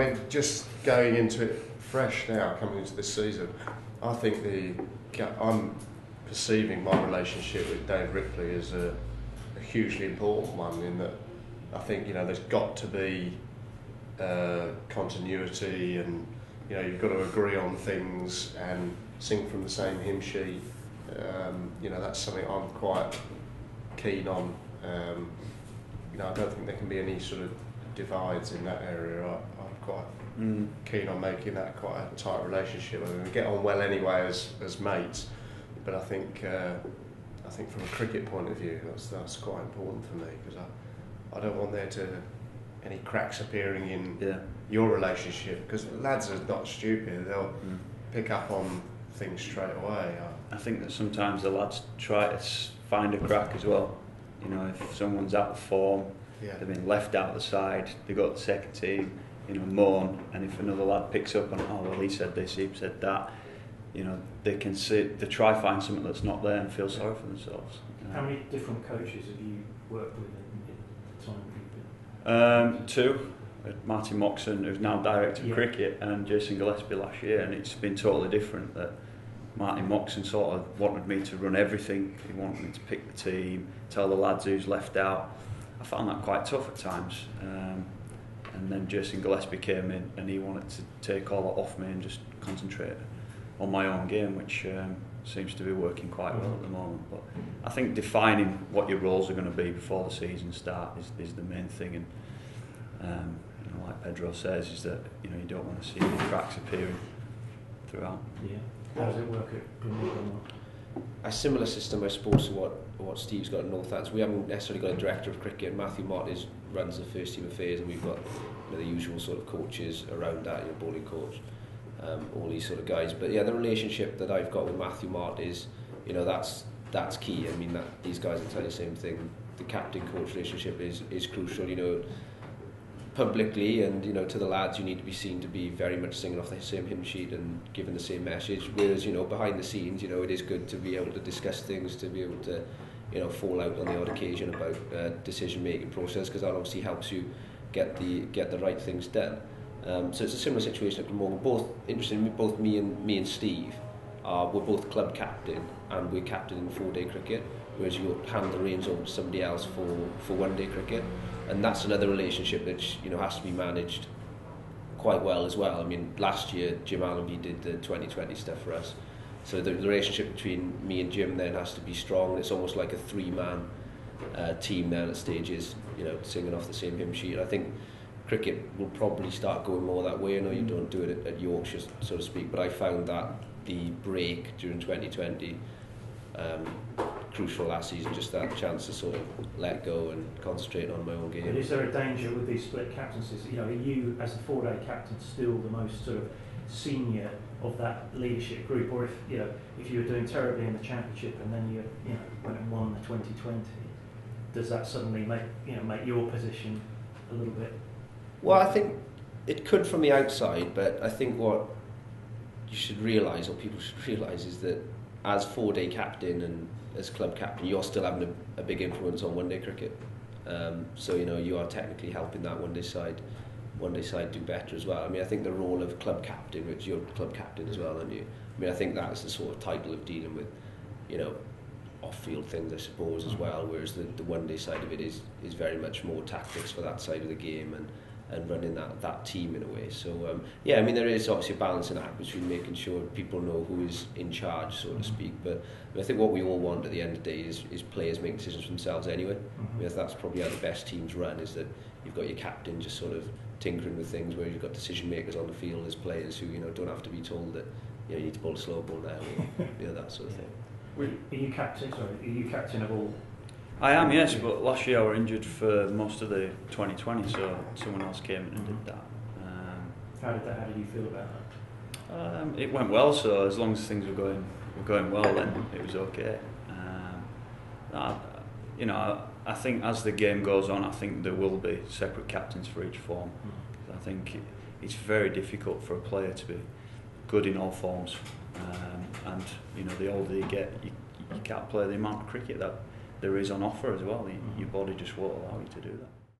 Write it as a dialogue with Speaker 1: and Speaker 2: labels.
Speaker 1: mean, just going into it fresh now, coming into this season, I think I'm perceiving my relationship with Dave Ripley as a hugely important one, in that I think, you know, there's got to be continuity, and, you know, you've got to agree on things and sing from the same hymn sheet. You know, that's something I'm quite keen on. You know, I don't think there can be any sort of divides in that area. I'm quite keen on making that quite a tight relationship. I mean, we get on well anyway as mates, but I think from a cricket point of view, that's quite important for me, because I don't want there to any cracks appearing in your relationship, because lads are not stupid. They'll pick up on things straight away.
Speaker 2: I think that sometimes the lads try to find a crack as well. You know, if someone's out of form, they've been left out of the side, they got the second team, you know, moan, and if another lad picks up on, oh well, he said this, he said that, you know, they try find something that's not there and feel sorry for themselves.
Speaker 3: How many different coaches have you worked with in the time you've been?
Speaker 2: Two. Martin Moxon, who's now director of cricket, and Jason Gillespie last year, and it's been totally different. That Martin Moxon sort of wanted me to run everything. He wanted me to pick the team, tell the lads who's left out. I found that quite tough at times. And then Jason Gillespie came in, and he wanted to take all that off me and just concentrate on my own game, which seems to be working quite well at the moment. But I think defining what your roles are going to be before the season start is the main thing. And you know, like Pedro says, is that, you know, you don't want to see any cracks appearing throughout.
Speaker 3: Yeah. How does it work at Glamorgan?
Speaker 4: A similar system, I suppose, to what Steve's got in Northamptonshire. We haven't necessarily got a director of cricket. Matthew Mott runs the first team affairs, and we've got, you know, the usual sort of coaches around that, you know, bowling coach, all these sort of guys. But yeah, the relationship that I've got with Matthew Mott is, you know, that's key. I mean, these guys will tell you the same thing. The captain-coach relationship is crucial. You know, publicly, and, you know, to the lads, you need to be seen to be very much singing off the same hymn sheet and giving the same message, whereas, you know, behind the scenes, you know, it is good to be able to discuss things, to be able to, you know, fall out on the odd occasion about decision making process, because that obviously helps you get the right things done. So it's a similar situation at Glamorgan. Both me and Steve we're both club captain, and we're captain in 4-day cricket, whereas you hand the reins over to somebody else for 1-day cricket. And that's another relationship that, you know, has to be managed quite well as well. I mean, last year Jim Allenby did the 2020 stuff for us, so the relationship between me and Jim then has to be strong. It's almost like a 3-man team then at stages, you know, singing off the same hymn sheet. And I think cricket will probably start going more that way. I know you don't do it at Yorkshire, so to speak, but I found that the break during 2020 crucial last season, just that chance to sort of let go and concentrate on my own game.
Speaker 3: But is there a danger with these split captaincies? You know, are you, as a 4-day captain, still the most sort of senior of that leadership group, or if you were doing terribly in the championship and then you went and won the 2020, does that suddenly make your position a little bit?
Speaker 4: Well, I think it could from the outside, but I think what you should realise, or people should realise, is that as 4-day captain and as club captain, you're still having a big influence on 1-day cricket. So, you know, you are technically helping that 1-day side do better as well. I mean, I think the role of club captain, which you're club captain as well, aren't you? I mean, I think that's the sort of title of dealing with, you know, off-field things, I suppose, as well, whereas the 1-day side of it is very much more tactics for that side of the game and running that team in a way. So yeah, I mean, there is obviously a balancing act between making sure people know who is in charge, so to speak, but I think what we all want at the end of the day is players making decisions for themselves anyway. I mean, that's probably how the best teams run, is that you've got your captain just sort of tinkering with things, where you've got decision makers on the field as players who, you know, don't have to be told that, you know, you need to bowl a slow ball now, or, you know, that sort of thing.
Speaker 3: Are you captain of all?
Speaker 2: I am, yes, but last year I was injured for most of the 2020, so someone else came in and did that.
Speaker 3: How did you feel about that?
Speaker 2: It went well, so as long as things were going well, then it was okay. I think as the game goes on, I think there will be separate captains for each form. I think it's very difficult for a player to be good in all forms, and, you know, the older you get, you can't play the amount of cricket that there is on offer as well. Your body just won't allow you to do that.